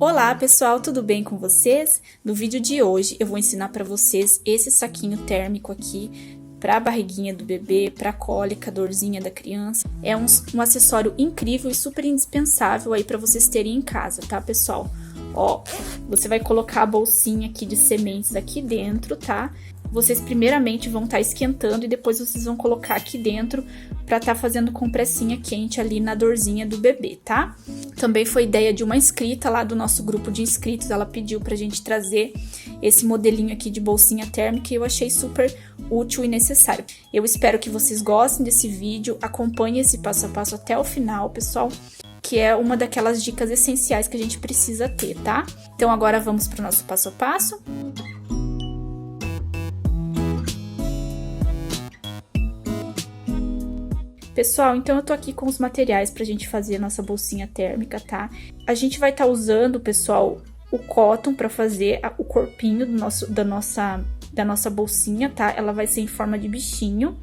Olá pessoal, tudo bem com vocês? No vídeo de hoje eu vou ensinar para vocês esse saquinho térmico aqui para a barriguinha do bebê, para a cólica, dorzinha da criança. É um acessório incrível e super indispensável aí para vocês terem em casa, tá pessoal? Ó, você vai colocar a bolsinha aqui de sementes aqui dentro, tá? Vocês primeiramente vão estar esquentando e depois vocês vão colocar aqui dentro para estar fazendo compressinha quente ali na dorzinha do bebê, tá? Também foi ideia de uma inscrita lá do nosso grupo de inscritos, ela pediu pra gente trazer esse modelinho aqui de bolsinha térmica e eu achei super útil e necessário. Eu espero que vocês gostem desse vídeo, acompanhem esse passo a passo até o final, pessoal, que é uma daquelas dicas essenciais que a gente precisa ter, tá? Então agora vamos para o nosso passo a passo. Pessoal, então eu tô aqui com os materiais pra gente fazer a nossa bolsinha térmica, tá? A gente vai estar usando, pessoal, o cotton pra fazer o corpinho da nossa bolsinha, tá? Ela vai ser em forma de bichinho.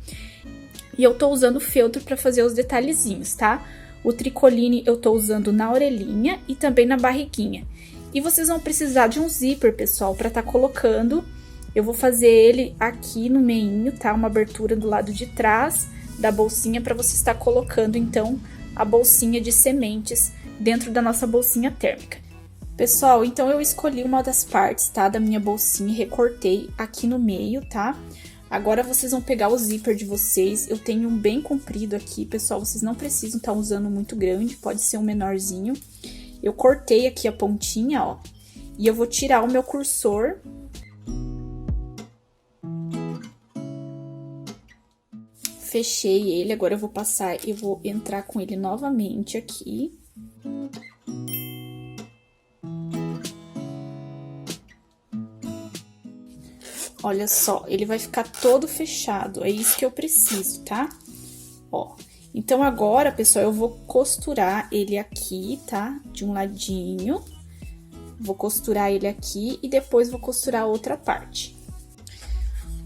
E eu tô usando o feltro pra fazer os detalhezinhos, tá? O tricoline eu tô usando na orelhinha e também na barriguinha. E vocês vão precisar de um zíper, pessoal, pra tá colocando. Eu vou fazer ele aqui no meinho, tá? Uma abertura do lado de trás da bolsinha para você estar colocando então a bolsinha de sementes dentro da nossa bolsinha térmica. Pessoal, então eu escolhi uma das partes, tá, da minha bolsinha e recortei aqui no meio, tá? Agora vocês vão pegar o zíper de vocês, eu tenho um bem comprido aqui, pessoal, vocês não precisam estar usando muito grande, pode ser um menorzinho. Eu cortei aqui a pontinha, ó, e eu vou tirar o meu cursor. Fechei ele, agora eu vou passar e vou entrar com ele novamente aqui. Olha só, ele vai ficar todo fechado, é isso que eu preciso, tá? Ó, então agora, pessoal, eu vou costurar ele aqui, tá? De um ladinho. Vou costurar ele aqui e depois vou costurar a outra parte.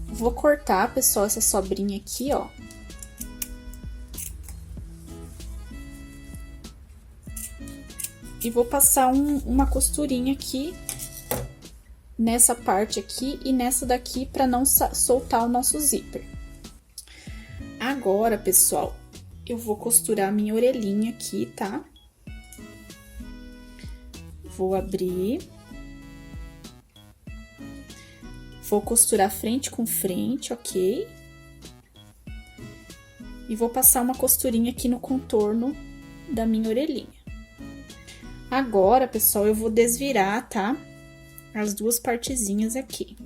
Vou cortar, pessoal, essa sobrinha aqui, ó. E vou passar uma costurinha aqui, nessa parte aqui e nessa daqui, pra não soltar o nosso zíper. Agora, pessoal, eu vou costurar a minha orelhinha aqui, tá? Vou abrir. Vou costurar frente com frente, ok? E vou passar uma costurinha aqui no contorno da minha orelhinha. Agora, pessoal, eu vou desvirar, tá? As duas partezinhas aqui.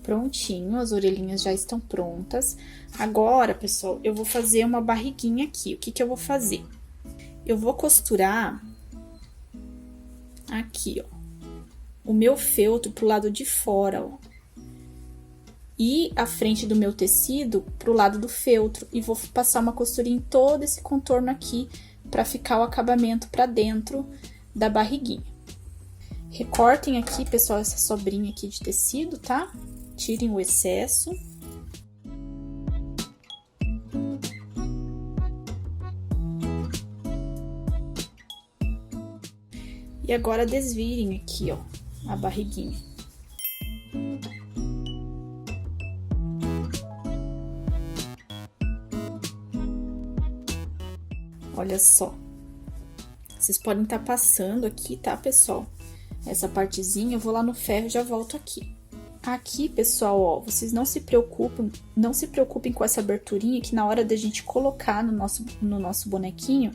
Prontinho, as orelhinhas já estão prontas. Agora, pessoal, eu vou fazer uma barriguinha aqui. O que que eu vou fazer? Eu vou costurar aqui, ó, o meu feltro pro lado de fora, ó. E a frente do meu tecido pro lado do feltro. E vou passar uma costurinha em todo esse contorno aqui, pra ficar o acabamento pra dentro da barriguinha. Recortem aqui, pessoal, essa sobrinha aqui de tecido, tá? Tirem o excesso. E agora desvirem aqui, ó, a barriguinha. Olha só. Vocês podem estar passando aqui, tá, pessoal? Essa partezinha, eu vou lá no ferro e já volto aqui. Aqui, pessoal, ó, vocês não se preocupem com essa aberturinha, que na hora da gente colocar no nosso bonequinho,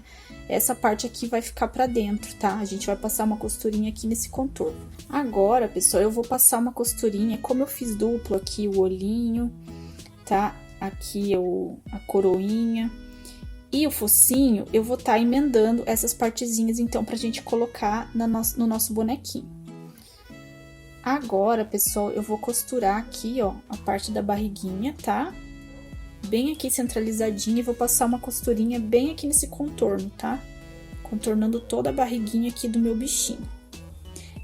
essa parte aqui vai ficar pra dentro, tá? A gente vai passar uma costurinha aqui nesse contorno. Agora, pessoal, eu vou passar uma costurinha, como eu fiz duplo aqui o olhinho, tá? Aqui a coroinha e o focinho, eu vou estar emendando essas partezinhas, então, pra gente colocar no nosso bonequinho. Agora, pessoal, eu vou costurar aqui, ó, a parte da barriguinha, tá? Bem aqui centralizadinha e vou passar uma costurinha bem aqui nesse contorno, tá? Contornando toda a barriguinha aqui do meu bichinho.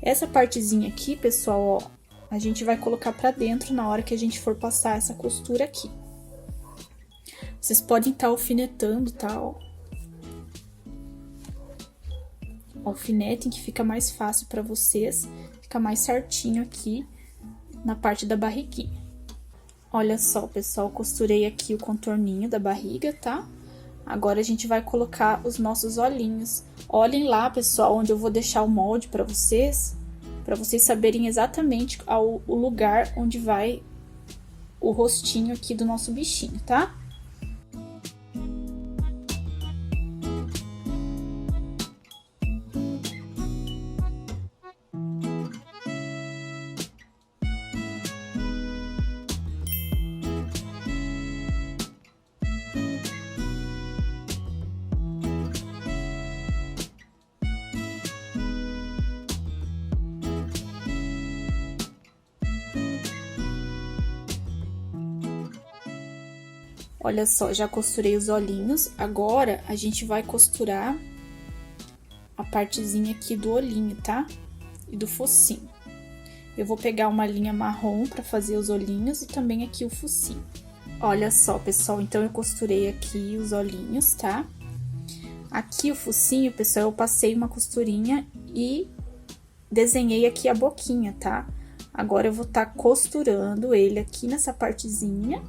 Essa partezinha aqui, pessoal, ó, a gente vai colocar pra dentro na hora que a gente for passar essa costura aqui. Vocês podem estar alfinetando, tá? Ó. Alfinetem que fica mais fácil pra vocês, fica mais certinho aqui na parte da barriguinha. Olha só, pessoal, costurei aqui o contorninho da barriga, tá? Agora a gente vai colocar os nossos olhinhos. Olhem lá, pessoal, onde eu vou deixar o molde pra vocês saberem exatamente o lugar onde vai o rostinho aqui do nosso bichinho, tá? Olha só, já costurei os olhinhos, agora a gente vai costurar a partezinha aqui do olhinho, tá? E do focinho. Eu vou pegar uma linha marrom pra fazer os olhinhos e também aqui o focinho. Olha só, pessoal, então eu costurei aqui os olhinhos, tá? Aqui o focinho, pessoal, eu passei uma costurinha e desenhei aqui a boquinha, tá? Agora eu vou tá costurando ele aqui nessa partezinha.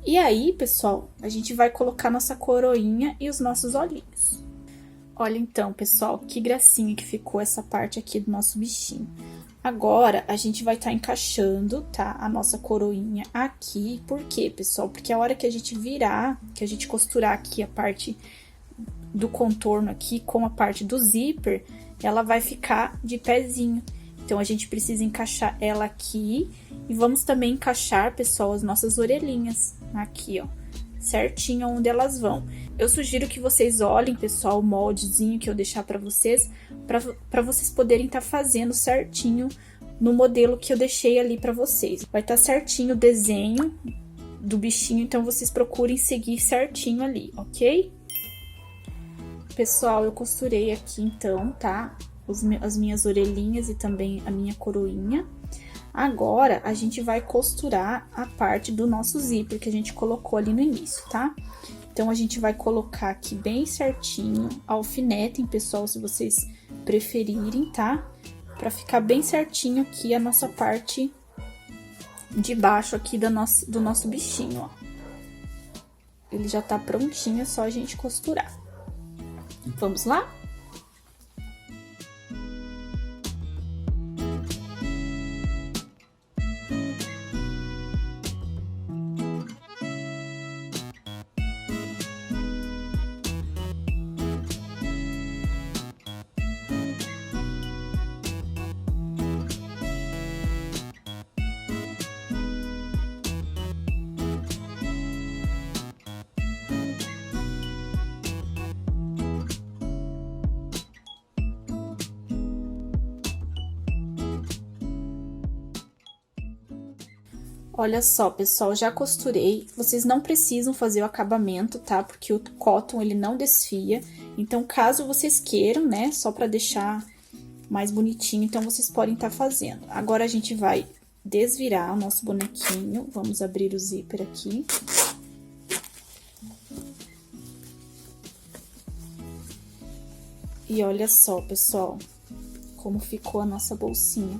E aí, pessoal, a gente vai colocar nossa coroinha e os nossos olhinhos. Olha então, pessoal, que gracinha que ficou essa parte aqui do nosso bichinho. Agora, a gente vai estar encaixando, tá, a nossa coroinha aqui. Por quê, pessoal? Porque a hora que a gente virar, que a gente costurar aqui a parte do contorno aqui com a parte do zíper, ela vai ficar de pezinho. Então, a gente precisa encaixar ela aqui e vamos também encaixar, pessoal, as nossas orelhinhas aqui, ó, certinho onde elas vão. Eu sugiro que vocês olhem, pessoal, o moldezinho que eu deixar pra vocês vocês poderem estar fazendo certinho no modelo que eu deixei ali pra vocês. Vai estar certinho o desenho do bichinho, então vocês procurem seguir certinho ali, ok? Pessoal, eu costurei aqui então, tá? As minhas orelhinhas e também a minha coroinha. Agora, a gente vai costurar a parte do nosso zíper que a gente colocou ali no início, tá? Então, a gente vai colocar aqui bem certinho, alfinetem, pessoal, se vocês preferirem, tá? Pra ficar bem certinho aqui a nossa parte de baixo aqui do nosso bichinho, ó. Ele já tá prontinho, é só a gente costurar. Vamos lá? Olha só, pessoal, já costurei. Vocês não precisam fazer o acabamento, tá? Porque o cotton, ele não desfia. Então, caso vocês queiram, né, só pra deixar mais bonitinho, então vocês podem estar fazendo. Agora, a gente vai desvirar o nosso bonequinho. Vamos abrir o zíper aqui. E olha só, pessoal, como ficou a nossa bolsinha.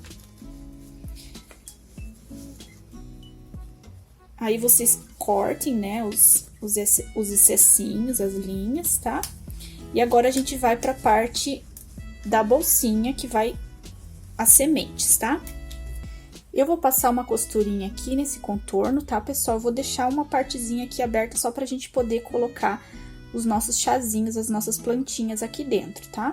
Aí, vocês cortem, né, os excessinhos, as linhas, tá? E agora, a gente vai pra parte da bolsinha, que vai as sementes, tá? Eu vou passar uma costurinha aqui nesse contorno, tá, pessoal? Eu vou deixar uma partezinha aqui aberta só pra gente poder colocar os nossos chazinhos, as nossas plantinhas aqui dentro, tá?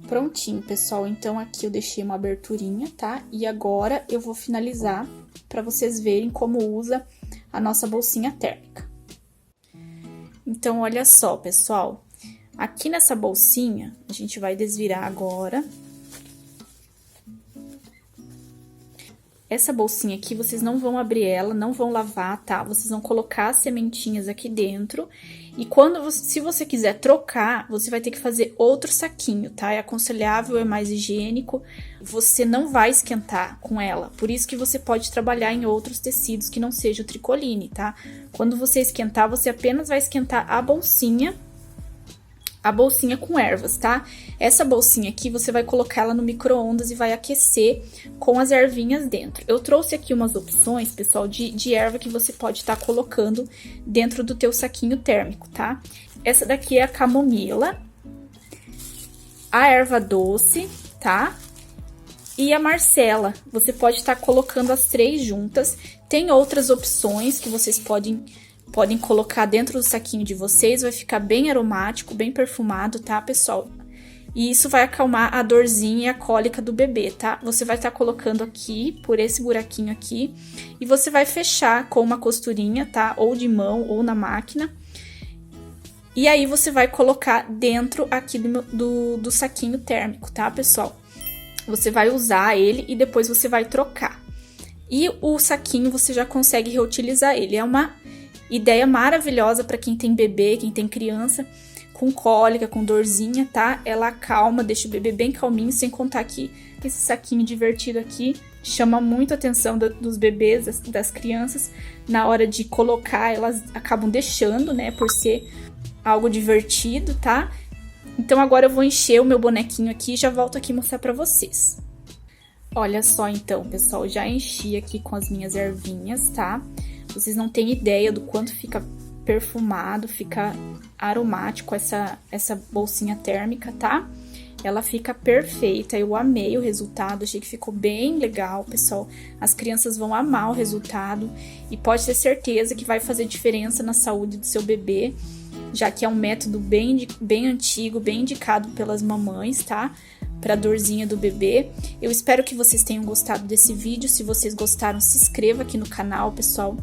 Prontinho, pessoal, então aqui eu deixei uma aberturinha, tá? E agora eu vou finalizar pra vocês verem como usa a nossa bolsinha térmica. Então, olha só, pessoal, aqui nessa bolsinha, a gente vai desvirar agora. Essa bolsinha aqui, vocês não vão abrir ela, não vão lavar, tá? Vocês vão colocar as sementinhas aqui dentro. E se você quiser trocar, você vai ter que fazer outro saquinho, tá? É aconselhável, é mais higiênico. Você não vai esquentar com ela. Por isso que você pode trabalhar em outros tecidos que não seja o tricoline, tá? Quando você esquentar, você apenas vai esquentar a bolsinha com ervas, tá? Essa bolsinha aqui, você vai colocar ela no micro-ondas e vai aquecer com as ervinhas dentro. Eu trouxe aqui umas opções, pessoal, de erva que você pode estar colocando dentro do teu saquinho térmico, tá? Essa daqui é a camomila, a erva doce, tá? E a marcela. Você pode estar colocando as 3 juntas. Tem outras opções que vocês podem colocar dentro do saquinho de vocês, vai ficar bem aromático, bem perfumado, tá, pessoal? E isso vai acalmar a dorzinha e a cólica do bebê, tá? Você vai estar colocando aqui, por esse buraquinho aqui, e você vai fechar com uma costurinha, tá? Ou de mão, ou na máquina. E aí, você vai colocar dentro aqui do saquinho térmico, tá, pessoal? Você vai usar ele e depois você vai trocar. E o saquinho, você já consegue reutilizar ele. É uma ideia maravilhosa para quem tem bebê, quem tem criança com cólica, com dorzinha, tá? Ela acalma, deixa o bebê bem calminho, sem contar que esse saquinho divertido aqui chama muito a atenção dos bebês, das crianças. Na hora de colocar, elas acabam deixando, né? Por ser algo divertido, tá? Então agora eu vou encher o meu bonequinho aqui e já volto aqui mostrar pra vocês. Olha só então, pessoal, já enchi aqui com as minhas ervinhas, tá? Vocês não têm ideia do quanto fica perfumado, fica aromático essa bolsinha térmica, tá? Ela fica perfeita, eu amei o resultado, achei que ficou bem legal, pessoal. As crianças vão amar o resultado e pode ter certeza que vai fazer diferença na saúde do seu bebê, já que é um método bem antigo, bem indicado pelas mamães, tá? Pra dorzinha do bebê. Eu espero que vocês tenham gostado desse vídeo. Se vocês gostaram, se inscreva aqui no canal, pessoal.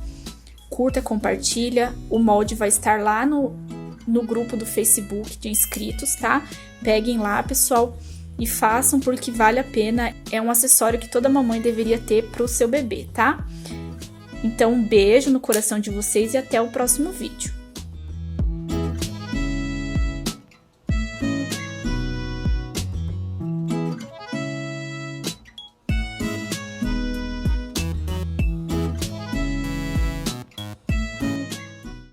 Curta, compartilha. O molde vai estar lá no grupo do Facebook de inscritos, tá? Peguem lá, pessoal, e façam porque vale a pena. É um acessório que toda mamãe deveria ter pro seu bebê, tá? Então, um beijo no coração de vocês e até o próximo vídeo.